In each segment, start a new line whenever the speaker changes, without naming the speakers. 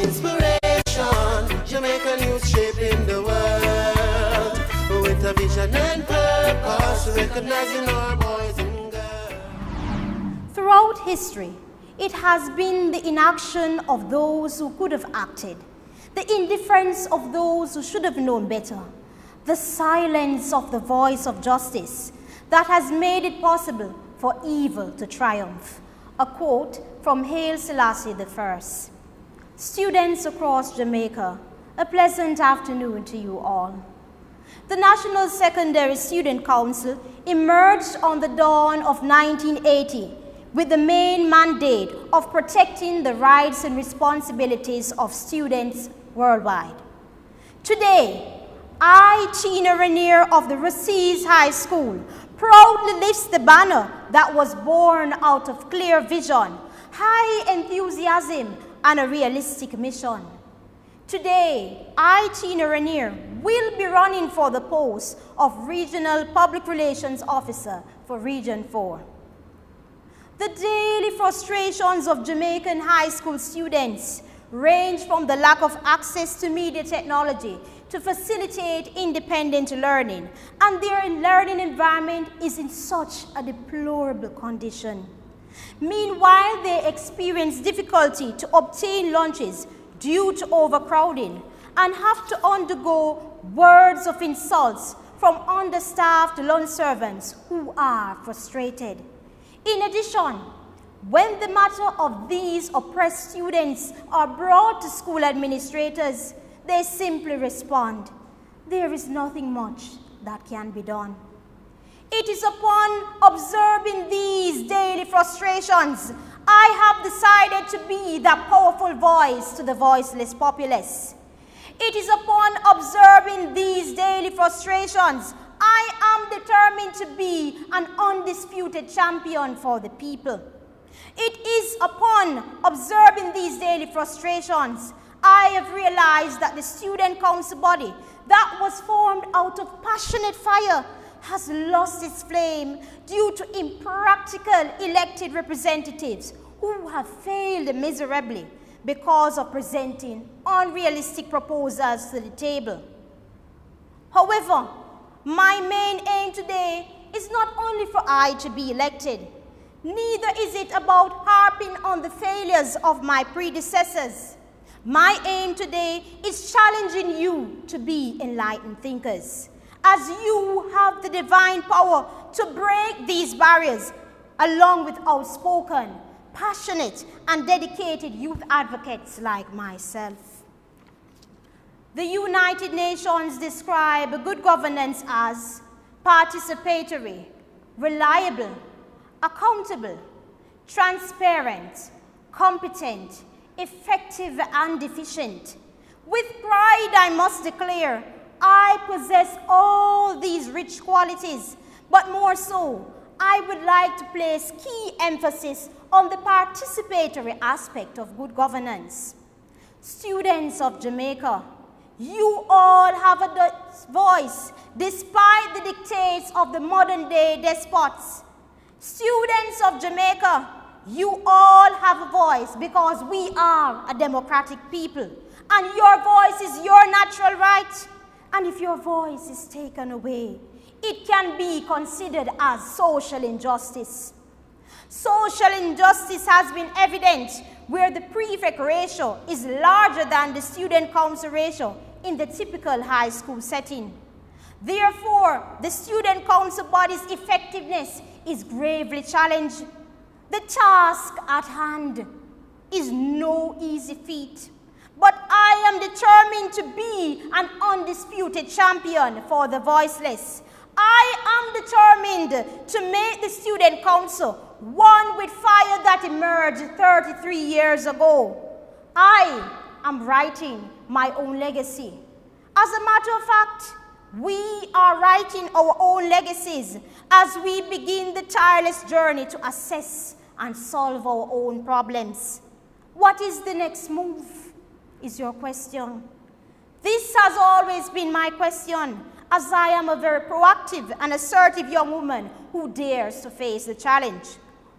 inspiration. Jamaican youth shaping the world with a vision and purpose, recognizing our boys and girls.
Throughout history, it has been the inaction of those who could have acted, the indifference of those who should have known better, the silence of the voice of justice that has made it possible for evil to triumph. A quote from Haile Selassie I. Students across Jamaica, a pleasant afternoon to you all. The National Secondary Student Council emerged on the dawn of 1980 with the main mandate of protecting the rights and responsibilities of students worldwide. Today, I, Renier of the Rusea High School, proudly lifts the banner that was born out of clear vision, high enthusiasm, and a realistic mission. Today, I, Renier, will be running for the post of Regional Public Relations Officer for Region 4. The daily frustrations of Jamaican high school students range from the lack of access to media technology to facilitate independent learning, and their learning environment is in such a deplorable condition. Meanwhile, they experience difficulty to obtain lunches due to overcrowding and have to undergo words of insults from understaffed lunch servants who are frustrated. In addition, when the matter of these oppressed students are brought to school administrators, they simply respond, "There is nothing much that can be done." It is upon observing these daily frustrations I have decided to be that powerful voice to the voiceless populace. It is upon observing these daily frustrations I am determined to be an undisputed champion for the people. It is upon observing these daily frustrations I have realized that the Student Council body that was formed out of passionate fire has lost its flame due to impractical elected representatives who have failed miserably because of presenting unrealistic proposals to the table. However, my main aim today is not only for I to be elected, neither is it about harping on the failures of my predecessors. My aim today is challenging you to be enlightened thinkers, as you have the divine power to break these barriers, along with outspoken, passionate, and dedicated youth advocates like myself. The United Nations describe good governance as participatory, reliable, accountable, transparent, competent, effective, and efficient. With pride, I must declare, I possess all these rich qualities, but more so, I would like to place key emphasis on the participatory aspect of good governance. Students of Jamaica, you all have a voice despite the dictates of the modern-day despots. Students of Jamaica, you all have a voice because we are a democratic people, and your voice is your natural right. And if your voice is taken away, it can be considered as social injustice. Social injustice has been evident where the prefect ratio is larger than the student council ratio in the typical high school setting. Therefore, the student council body's effectiveness is gravely challenged. The task at hand is no easy feat, but I am determined to be an undisputed champion for the voiceless. I am determined to make the student council one with fire that emerged 33 years ago. I am writing my own legacy. As a matter of fact, we are writing our own legacies as we begin the tireless journey to assess and solve our own problems. What is the next move, is your question. This has always been my question, as I am a very proactive and assertive young woman who dares to face the challenge.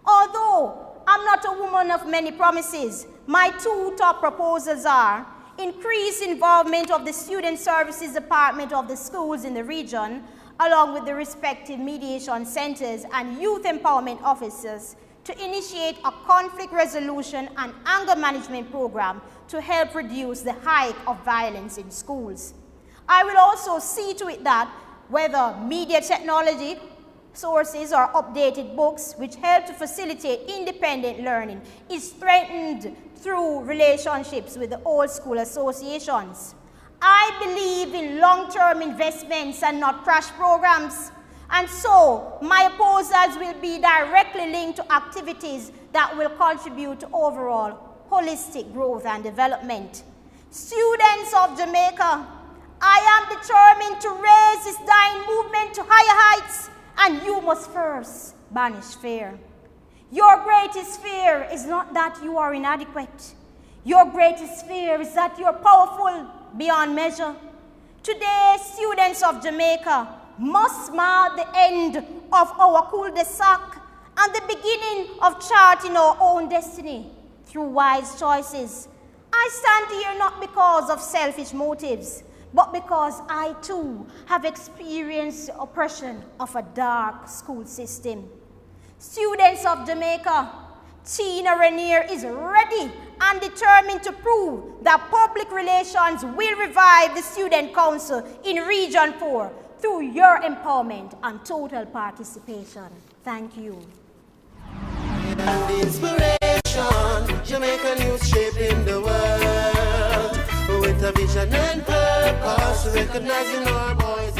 Although I'm not a woman of many promises. My two top proposals are increased involvement of the Student Services Department of the schools in the region, along with the respective mediation centers and youth empowerment officers, to initiate a conflict resolution and anger management program to help reduce the hike of violence in schools. I will also see to it that whether media technology sources or updated books which help to facilitate independent learning is strengthened through relationships with the old school associations. I believe in long-term investments and not crash programs. And so, my proposals will be directly linked to activities that will contribute to overall holistic growth and development. Students of Jamaica, I am determined to raise this dying movement to higher heights, and you must first banish fear. Your greatest fear is not that you are inadequate. Your greatest fear is that you're powerful beyond measure. Today, students of Jamaica must mark the end of our cul-de-sac and the beginning of charting our own destiny through wise choices. I stand here not because of selfish motives, but because I too have experienced the oppression of a dark school system. Students of Jamaica, Tina Renier is ready and determined to prove that public relations will revive the Student Council in Region 4 through your empowerment and total participation. Thank you.
And inspiration, Jamaican youth shaping the world with a vision and purpose, recognizing our boys.